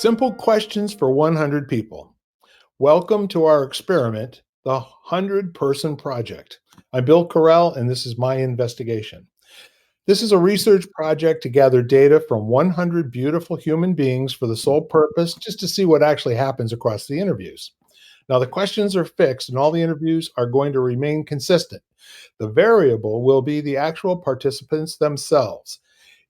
Simple questions for 100 people. Welcome to our experiment, the 100-Person Project. I'm Bill Carell, and this is my investigation. This is a research project to gather data from 100 beautiful human beings for the sole purpose just to see what actually happens across the interviews. Now, the questions are fixed, and all the interviews are going to remain consistent. The variable will be the actual participants themselves.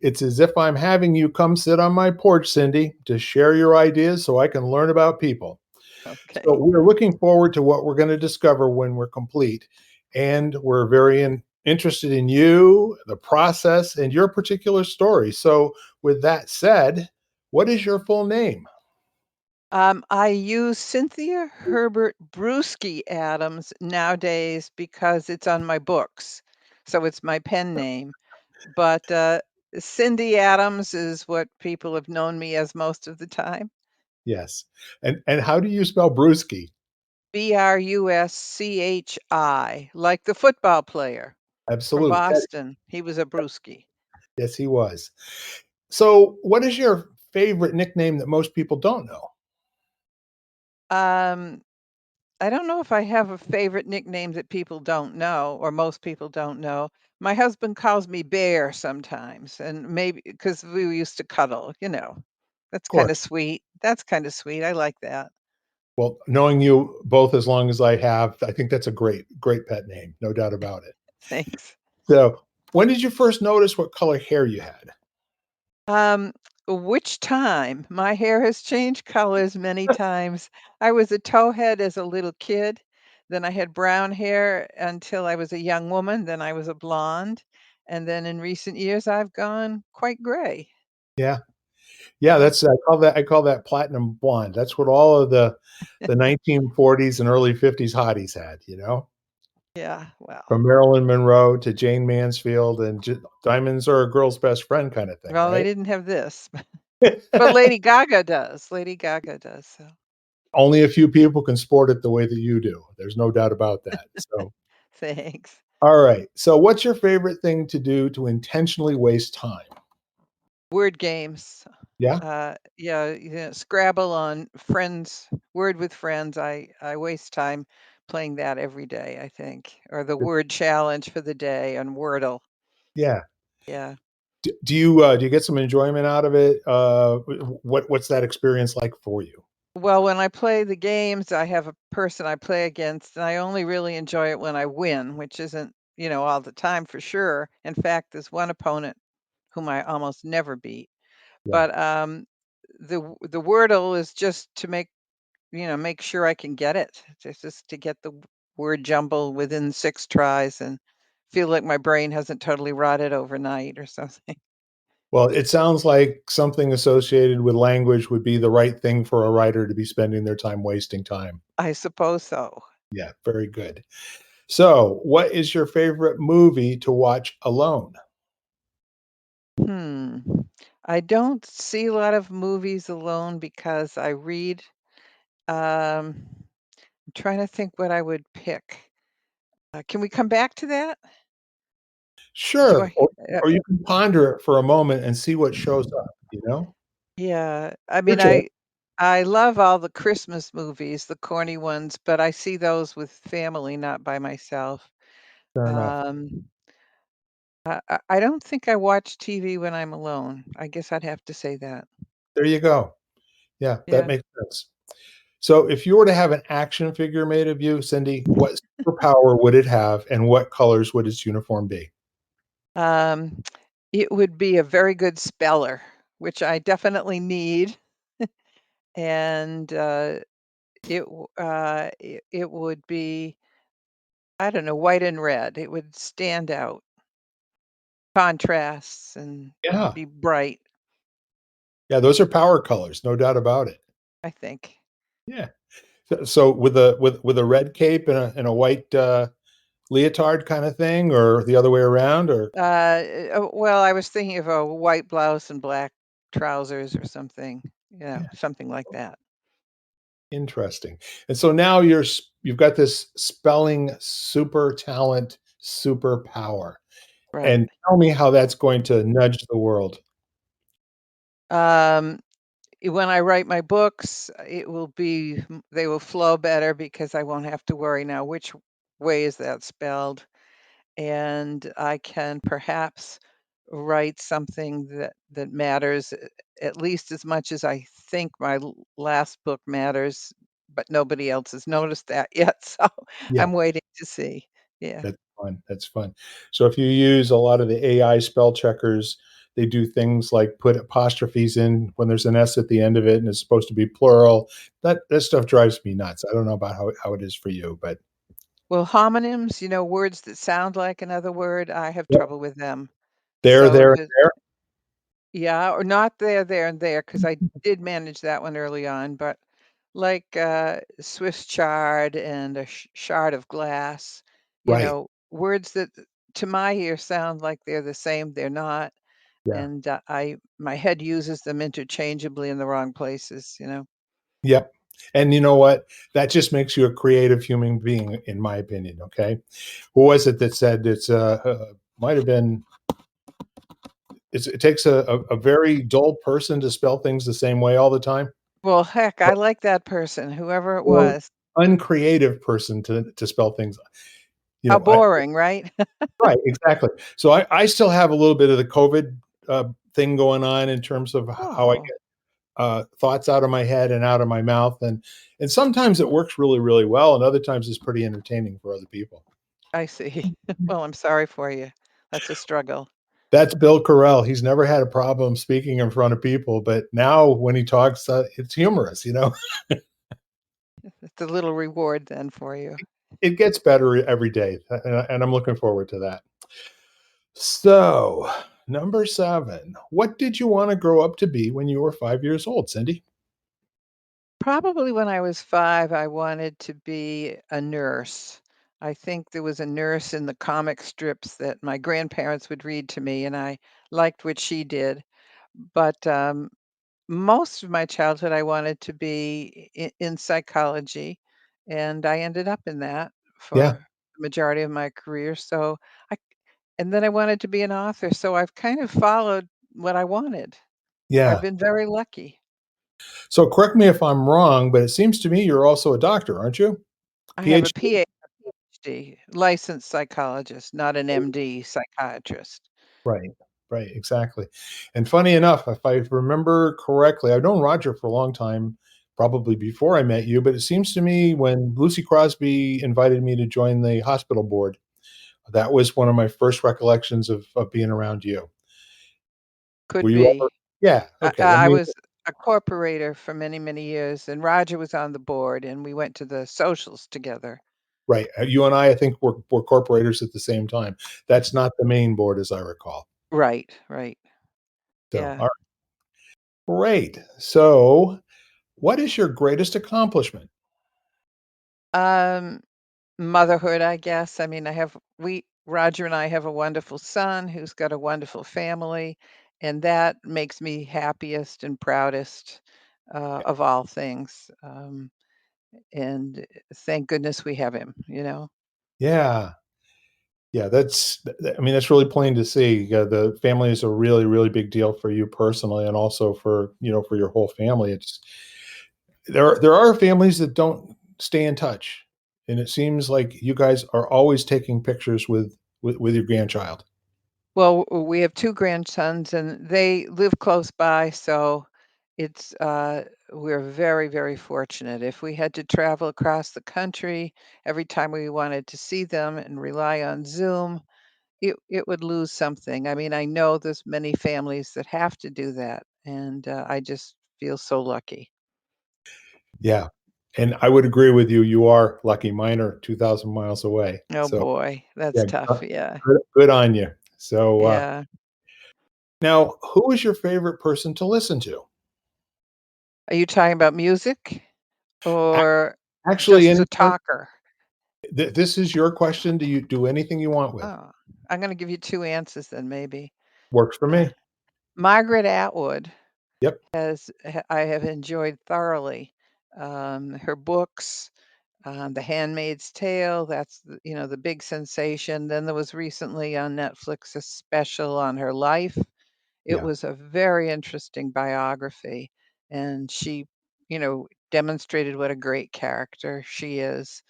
It's as if I'm having you come sit on my porch, Cindy, to share your ideas so I can learn about people. So Okay. we're looking forward to what we're going to discover when we're complete. And we're very interested in you, the process, and your particular story. So, with that said, what is your full name? I use Cynthia Herbert Brewski Adams nowadays because it's on my books, so it's my pen name. But Cindy Adams is what people have known me as most of the time. Yes. And how do you spell Brewski? Bruschi, like the football player from Absolutely. Boston. He was a Brewski. Yes, he was. So, what is your favorite nickname that most people don't know? Um, I don't know if I have a favorite nickname that people don't know or most people don't know. My husband calls me Bear sometimes, and maybe because we used to cuddle. That's Of kind of course. sweet. That's kind of sweet. I like that. Well, knowing you both as long as I have, I think that's a great pet name, no doubt about it. Thanks. So, when did you first notice what color hair you had? Um, which time? My hair has changed colors many times. I was a towhead as a little kid. Then I had brown hair until I was a young woman. Then I was a blonde. And then in recent years, I've gone quite gray. Yeah. Yeah, Yeah. that's I call that platinum blonde. That's what all of the 1940s and early 50s hotties had, Yeah. Well, from Marilyn Monroe to Jane Mansfield and diamonds are a girl's best friend kind of thing, well, they right? didn't have this, but Lady Gaga does. Lady Gaga does. So Only a few people can sport it the way that you do. There's no doubt about that. So, thanks. all right. So, what's your favorite thing to do to intentionally waste time? Word games. Yeah, Yeah, Scrabble on friends, Word with Friends. I waste time playing that every day, I think, or the word challenge for the day on Wordle. yeah. Yeah. Do you get some enjoyment out of it? What's that experience like for you? Well, when I play the games, I have a person I play against, and I only really enjoy it when I win, which isn't all the time for sure. In fact, there's one opponent whom I almost never beat. Yeah. But the Wordle is just to make sure I can get it. It's just to get the word jumble within 6 tries and feel like my brain hasn't totally rotted overnight or something. Well, it sounds like something associated with language would be the right thing for a writer to be spending their time wasting time. I suppose so. Yeah, very good. So, what is your favorite movie to watch alone? Hmm. I don't see a lot of movies alone because I read. I'm trying to think what I would pick. Can we come back to that? Do Sure, I? or you can ponder it for a moment and see what shows up. Yeah. I Your mean, choice. I love all the Christmas movies, the corny ones, but I see those with family, not by myself. Fair enough. Um, I don't think I watch TV when I'm alone. I guess I'd have to say that. There you go. Yeah, that Yeah. makes sense. So, if you were to have an action figure made of you, Cindy, what superpower would it have, and what colors would its uniform be? Um, it would be a very good speller, which I definitely need, and it would be, I don't know, white and red. It would stand out, contrasts, and Yeah, be bright, yeah, those are power colors, no doubt about it. I think. Yeah. So with a red cape and a white leotard kind of thing, or the other way around, or Well, I was thinking of a white blouse and black trousers or something, yeah, something like that. interesting. And so now you've got this spelling super talent, superpower, Right. and tell me how that's going to nudge the world. Um, when I write my books, it will be they will flow better because I won't have to worry now which way is that spelled, and I can perhaps write something that matters at least as much as I think my last book matters, but nobody else has noticed that yet, so Yeah, I'm waiting to see. Yeah. that's fun, that's fun. So if you use a lot of the AI spell checkers, they do things like put apostrophes in when there's an S at the end of it and it's supposed to be plural. That stuff drives me nuts. I don't know about how it is for you, but Well, homonyms, words that sound like another word, I have yep, trouble with them. there, So and there. yeah, or not there, there, and there, because I did manage that one early on, but like, Swiss chard and a shard of glass, Right. words that to my ear sound like they're the same, they're not, Yeah. and, I my head uses them interchangeably in the wrong places. Yep. And you know what? That just makes you a creative human being, in my opinion. Okay. Who was it that said might have been, it takes a very dull person to spell things the same way all the time, Well, heck, I like that person, whoever it or was. uncreative person to spell things. How I boring, right? right, exactly. So I still have a little bit of the COVID thing going on in terms of how I Oh, get thoughts out of my head and out of my mouth, and sometimes it works really really well, and other times it's pretty entertaining for other people. I see. Well, I'm sorry for you. That's a struggle. That's Bill Carell. He's never had a problem speaking in front of people, but now when he talks, it's humorous. It's a little reward then for you. It gets better every day, and I'm looking forward to that. So, number 7, what did you wanna grow up to be when you were 5 years old, Cindy? Probably when I was 5, I wanted to be a nurse. I think there was a nurse in the comic strips that my grandparents would read to me, and I liked what she did. But, most of my childhood, I wanted to be in psychology, and I ended up in that Yeah, for the majority of my career. So I and then I wanted to be an author, so I've kind of followed what I wanted. I've yeah. been very lucky. So correct me if I'm wrong, but it seems to me you're also a doctor, aren't you? I have a PhD? PhD, licensed psychologist, not an MD psychiatrist. Right, right, exactly. And funny enough, if I remember correctly, I've known Roger for a long time, probably before I met you, but it seems to me when Lucy Crosby invited me to join the hospital board, that was one of my first recollections of being around you. Were Could you ever be. Yeah, I okay, I I mean was a corporator for many, many years, and Roger was on the board, and we went to the socials together. right, you and I think we're corporators at the same time. That's not the main board as I recall. Right, right. So, Yeah. alright, great. So, what is your greatest accomplishment? Um, Motherhood, I guess. I mean, Roger and I have a wonderful son who's got a wonderful family, and that makes me happiest and proudest, of all things. And thank goodness we have him. Yeah. Yeah, I mean, that's really plain to see. The family is a really, really big deal for you personally and also for your whole family. There are families that don't stay in touch, and it seems like you guys are always taking pictures with your grandchild. Well, we have 2 grandsons, and they live close by, so it's, we're very, very fortunate. If we had to travel across the country every time we wanted to see them and rely on Zoom, it would lose something. I mean, I know there's many families that have to do that, and, I just feel so lucky. Yeah, and I would agree with you, you are lucky. Mine are 2,000 miles away. Oh, So, boy, that's yeah, tough, yeah, good on you. So, yeah. now who is your favorite person to listen to? Are you talking about music Ac or Actually, just as a anytime talker? this is your question, do you do anything you want with. Oh, I'm gonna give you 2 answers then maybe. Works for Uh, me. Margaret Atwood Yep. I have enjoyed thoroughly. Her books, The Handmaid's Tale, that's the big sensation. Then there was recently on Netflix a special on her life. It Yeah. was a very interesting biography, and she, demonstrated what a great character she is.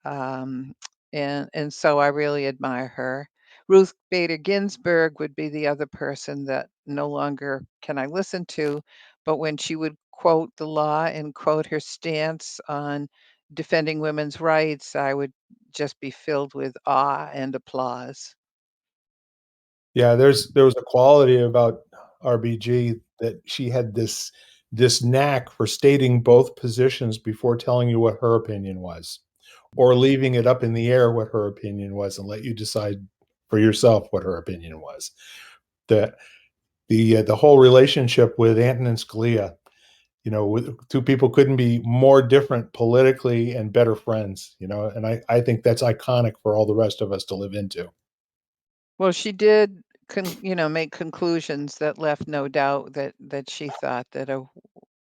Um, and so I really admire her. Ruth Bader Ginsburg would be the other person that no longer can I listen to, but when she would quote the law and quote her stance on defending women's rights, I would just be filled with awe and applause. Yeah, there was a quality about RBG that she had this knack for stating both positions before telling you what her opinion was, or leaving it up in the air what her opinion was and let you decide for yourself what her opinion was. The the whole relationship with Antonin Scalia, two people couldn't be more different politically and better friends, and I think that's iconic for all the rest of us to live into. Well, she did make conclusions that left no doubt that she thought that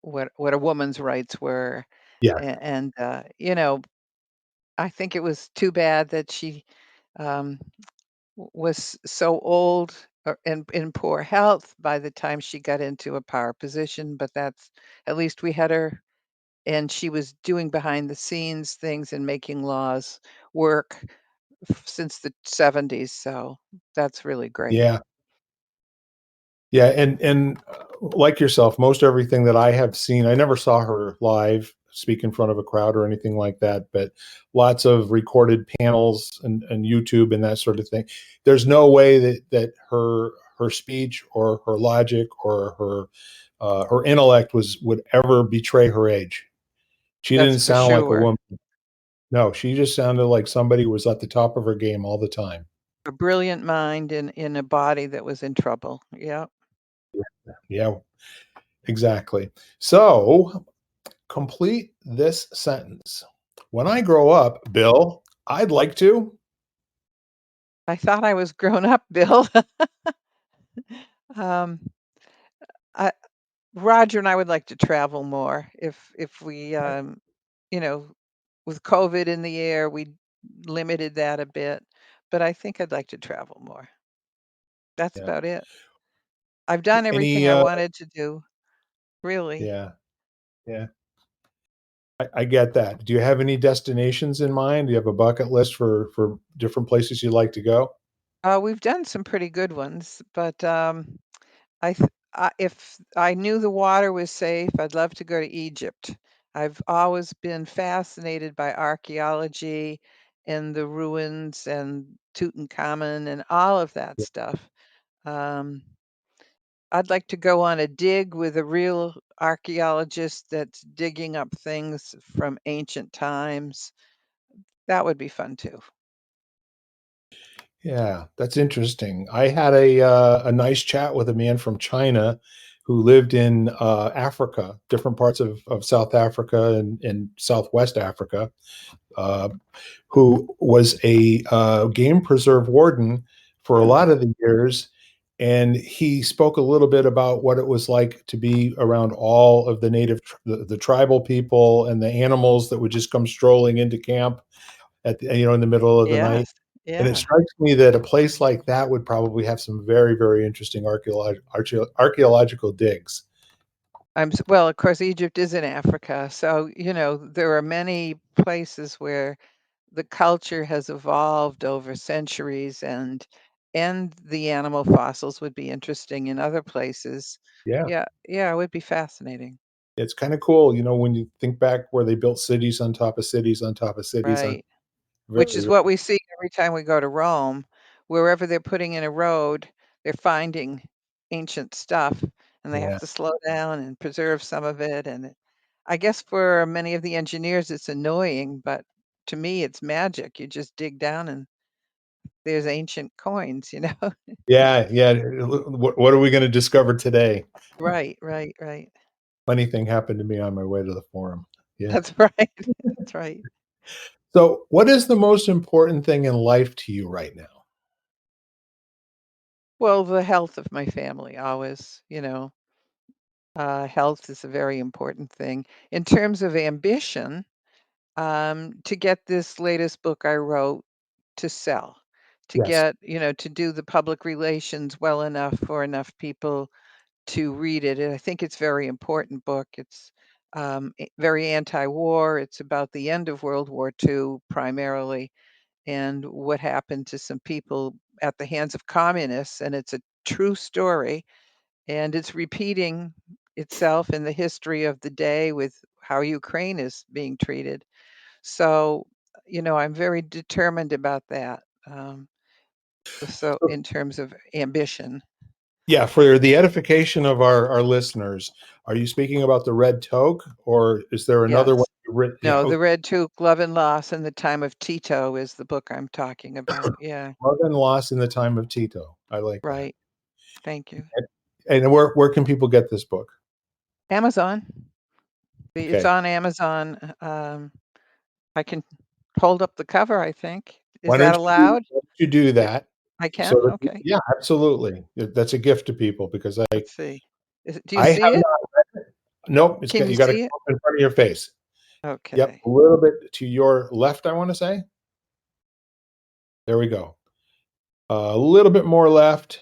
what a woman's rights were. Yeah. And I think it was too bad that she um, was so old or in poor health by the time she got into a power position. But that's at least we had her, and she was doing behind the scenes things and making laws work since the 70s. So that's really great. Yeah. Yeah, and like yourself, most everything that I have seen, I never saw her live speak in front of a crowd or anything like that, but lots of recorded panels and YouTube and that sort of thing. There's no way that her speech or her logic or her intellect would ever betray her age. She That's didn't for sound like a sure. woman. No, she just sounded like somebody who was at the top of her game all the time. A brilliant mind in a body that was in trouble. Yeah. Yeah, exactly. So complete this sentence. When I grow up, Bill, I'd like to. I thought I was grown up, Bill. um, I, Roger and I would like to travel more if we, you know, with COVID in the air, we limited that a bit. But I think I'd like to travel more. That's Yeah. about it. I've done everything Any, I wanted to do, really. yeah, yeah. I get that. Do you have any destinations in mind? Do you have a bucket list for different places you'd like to go? We've done some pretty good ones, but if I knew the water was safe, I'd love to go to Egypt. I've always been fascinated by archaeology and the ruins and Tutankhamun and all of that stuff. Um, I'd like to go on a dig with a real archaeologist that's digging up things from ancient times. That would be fun too. Yeah, that's interesting. I had a nice chat with a man from China who lived in Africa, different parts of South Africa and Southwest Africa, uh, who was a game preserve warden for a Hmm. lot of the years. And he spoke a little bit about what it was like to be around all of the the tribal people and the animals that would just come strolling into camp in the middle of the night. Yes. And it Yeah. strikes me that a place like that would probably have some very, very interesting archaeological digs. Well, of course, Egypt is in Africa, so there are many places where the culture has evolved over centuries, and the animal fossils would be interesting in other places. Yeah, Yeah, yeah, it would be fascinating. it's kind of cool, when you think back where they built cities on top of cities on top of cities on Right. very, Which is very, what we see every time we go to Rome. Wherever they're putting in a road, they're finding ancient stuff, and they have yeah. to slow down and preserve some of it. And I guess for many of the engineers, it's annoying, but to me, it's magic. You just dig down and there's ancient coins. Yeah, yeah. What are we going to discover today? Right, right, right. Funny thing happened to me on my way to the forum. Yeah. That's right. That's right. So, what is the most important thing in life to you right now? Well, the health of my family always, health is a very important thing. In terms of ambition, to get this latest book I wrote to sell, to Yes. get, to do the public relations well enough for enough people to read it, and I think it's a very important book. It's very anti-war. It's about the end of World War II primarily, and what happened to some people at the hands of communists. And it's a true story, and it's repeating itself in the history of the day with how Ukraine is being treated. So, I'm very determined about that. So, in terms of ambition, Yeah, for the edification of our listeners, are you speaking about the red toque, or is there another one yes. you've written? Yeah, No, okay. The Red Tooth, Love and Loss in the Time of Tito is the book I'm talking about. Yeah, Love and Loss in the Time of Tito. I like that. right. Thank you. And where can people get this book? Amazon. It's Okay. on Amazon. I can hold up the cover, I think. Is Why that don't you allowed? why don't you do It that? I So can? that Okay. yeah, absolutely. That's a gift to people because Let's see. Do you I see have it? not nope, it's Can got you you gotta see come it? up in front of your face. Yep, Okay. a little bit to your left, I wanna say. There we go. A little bit more left.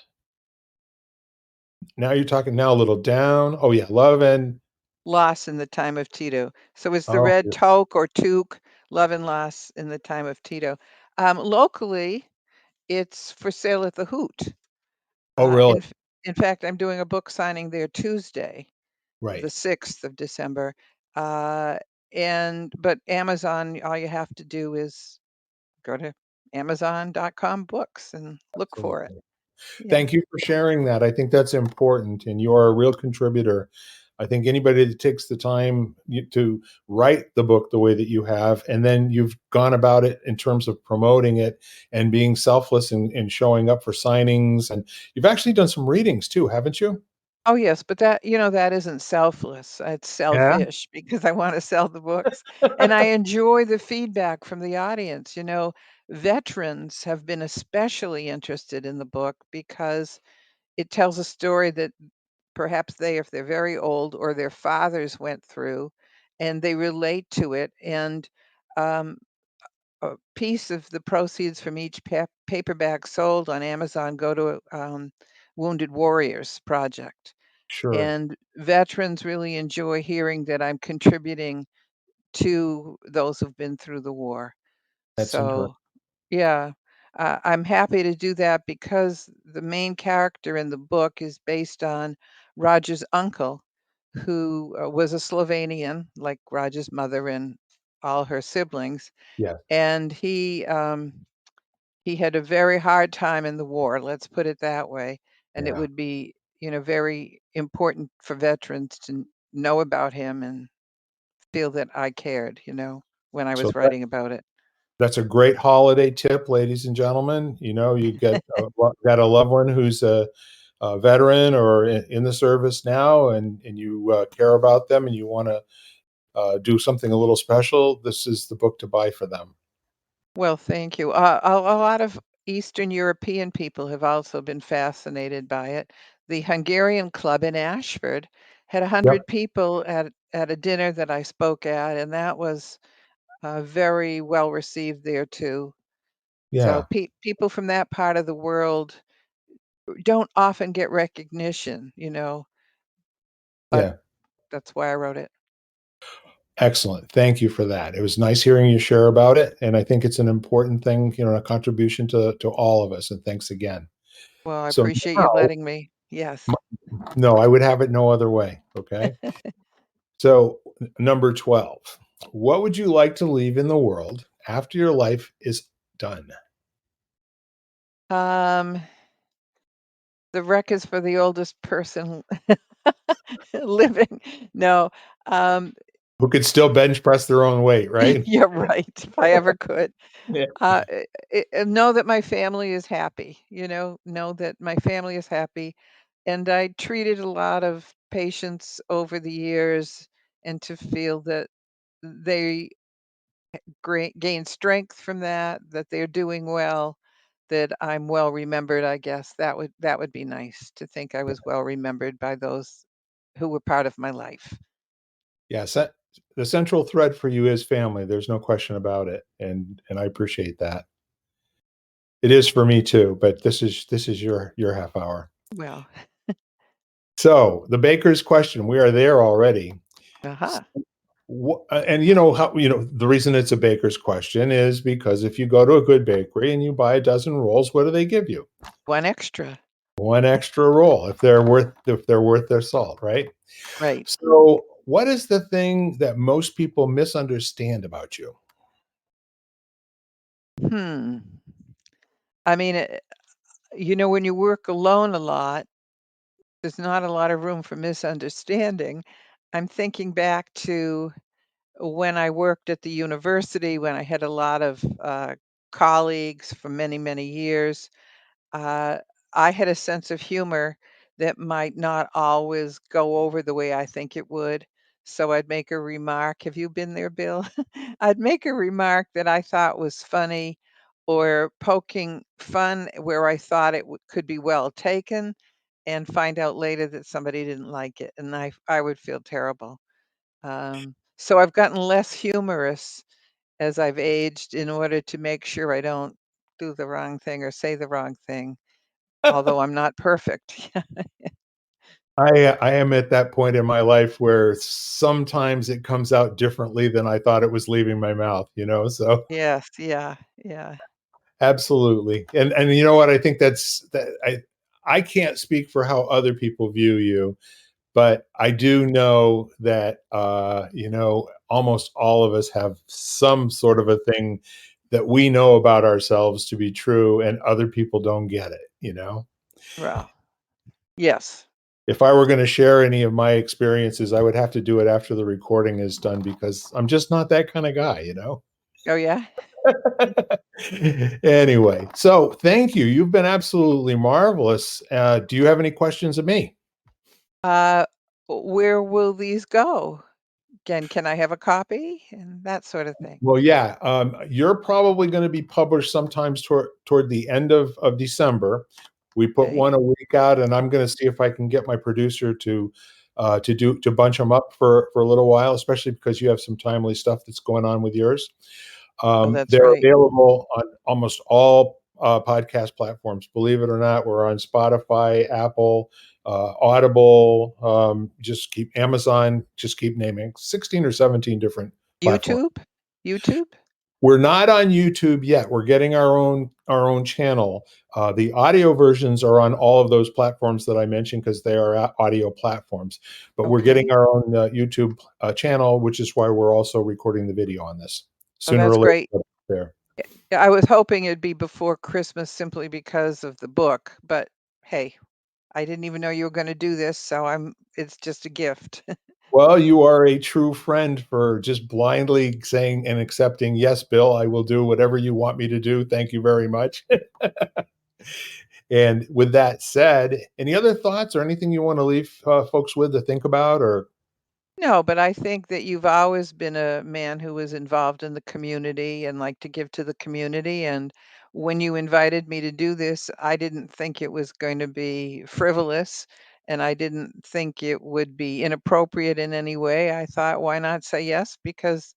Now you're talking now a little down. Oh, yeah, love and Loss in the Time of Tito. So it's the oh, red toque or toque, Love and Loss in the Time of Tito. Locally, it's for sale at the Hoot. oh, Uh, really? in f in fact, I'm doing a book signing there Tuesday, Right. the 6th of December. Uh, but Amazon, all you have to do is go to Amazon.com books and look for it. Absolutely. Yeah. Thank you for sharing that. I think that's important, and you're a real contributor. I think anybody that takes the time to write the book the way that you have, and then you've gone about it in terms of promoting it and being selfless and showing up for signings, and you've actually done some readings too, haven't you? Oh, yes, but that isn't selfless. It's Yeah. selfish because I wanna sell the books, and I enjoy the feedback from the audience. Veterans have been especially interested in the book because it tells a story that perhaps if they're very old or their fathers went through, and they relate to it, and, um, a piece of the proceeds from each paperback sold on Amazon go to, Wounded Warriors Project. Sure. And veterans really enjoy hearing that I'm contributing to those who've been through the war. That's interesting. So, yeah, I'm happy to do that because the main character in the book is based on Roger's uncle, who was a Slovenian, like Roger's mother and all her siblings, Yeah. and he had a very hard time in the war, let's put it that way, and it Yeah. would be, very important for veterans to know about him and feel that I cared, when I So was writing about it. that's a great holiday tip, ladies and gentlemen. You get got a loved one who's a veteran or in the service now, and you care about them, and you want to do something a little special. This is the book to buy for them. Well, thank you. A lot of Eastern European people have also been fascinated by it. The Hungarian Club in Ashford had Yep. 100 people at a dinner that I spoke at, and that was very well received there too. So Yeah. people from that part of the world don't often get recognition, but Yeah. that's why I wrote it. Excellent. Thank you for that. It was nice hearing you share about it, and I think it's an important thing, a contribution to all of us. And thanks again. Well, I So appreciate you now, letting me. Yes. no, I would have it no other way. Okay. So, number 12. What would you like to leave in the world after your life is done? Um, the wreck is for the oldest person living. No, um, Who could still bench press their own weight, right? you're right. If I ever could, Yeah. know that my family is happy. Know that my family is happy, and I treated a lot of patients over the years, and to feel that they gain strength from that, that they're doing well, that I'm well remembered, I guess. That would be nice to think I was well remembered by those who were part of my life. Yeah, the central thread for you is family. There's no question about it, and I appreciate that. It is for me too, but this is your half hour. Well, So the baker's question, we are there already. Aha. And you know how, the reason it's a baker's question is because if you go to a good bakery and you buy a dozen rolls, what do they give you? One extra. One extra roll if they're worth their salt, right? Right. So what is the thing that most people misunderstand about you? Hmm. I mean, when you work alone a lot, there's not a lot of room for misunderstanding. I'm thinking back to when I worked at the university, when I had a lot of colleagues for many, many years. uh, I had a sense of humor that might not always go over the way I think it would. So I'd make a remark. Have you been there, Bill? I'd make a remark that I thought was funny or poking fun where I thought could be well taken, and find out later that somebody didn't like it. And I would feel terrible. So I've gotten less humorous as I've aged in order to make sure I don't do the wrong thing or say the wrong thing. Although I'm not perfect. I am at that point in my life where sometimes it comes out differently than I thought it was leaving my mouth. Yes, yeah, yeah. Absolutely. And you know what? I think I can't speak for how other people view you, but I do know that almost all of us have some sort of a thing that we know about ourselves to be true and other people don't get it. Well, yes. If I were going to share any of my experiences, I would have to do it after the recording is done because I'm just not that kind of guy. Oh, yeah? Anyway, so thank you. You've been absolutely marvelous. Do you have any questions of me? Uh, where will these go? Can I have a copy? And that sort of thing. Well, yeah, you're probably going to be published sometimes toward the end of December. We put Okay. one a week out, and I'm going to see if I can get my producer to bunch them up for a little while, especially because you have some timely stuff that's going on with yours. Oh, that's They're right. available on almost all podcast platforms. Believe it or not, we're on Spotify, Apple, Audible. Just keep Amazon. Just keep naming 16 or 17 different platforms. YouTube? YouTube? We're not on YouTube yet. We're getting our own channel. The audio versions are on all of those platforms that I mentioned because they are audio platforms. But we're getting Okay. our own YouTube channel, which is why we're also recording the video on this. Oh, Sooner that's or later, great. there. Yeah, I was hoping it'd be before Christmas simply because of the book, but hey, I didn't even know you were gonna do this, so it's just a gift. Well, you are a true friend for just blindly saying and accepting, yes, Bill, I will do whatever you want me to do. Thank you very much. And with that said, any other thoughts or anything you want to leave folks with to think about? Or, No, but I think that you've always been a man who was involved in the community and like to give to the community. And when you invited me to do this, I didn't think it was going to be frivolous, and I didn't think it would be inappropriate in any way. I thought, why not say yes? Because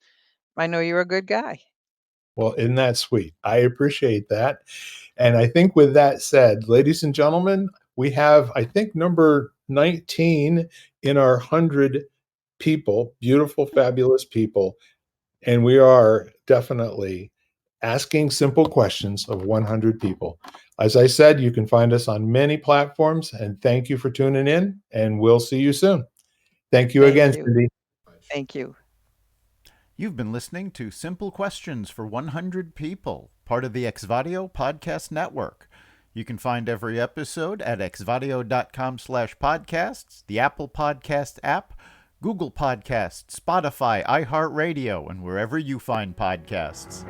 I know you're a good guy. well, isn't that sweet? I appreciate that. And I think with that said, ladies and gentlemen, we have, I think, number 19 in our 100 people, beautiful, fabulous people. And we are definitely asking simple questions of 100 people. As I said, you can find us on many platforms. And thank you for tuning in. And we'll see you soon. Thank you Thank again, you. Cindy. Thank you. You've been listening to Simple Questions for 100 People, part of the Exvadio Podcast Network. You can find every episode at exvadio.com/podcasts, the Apple Podcast app, Google Podcasts, Spotify, iHeartRadio, and wherever you find podcasts.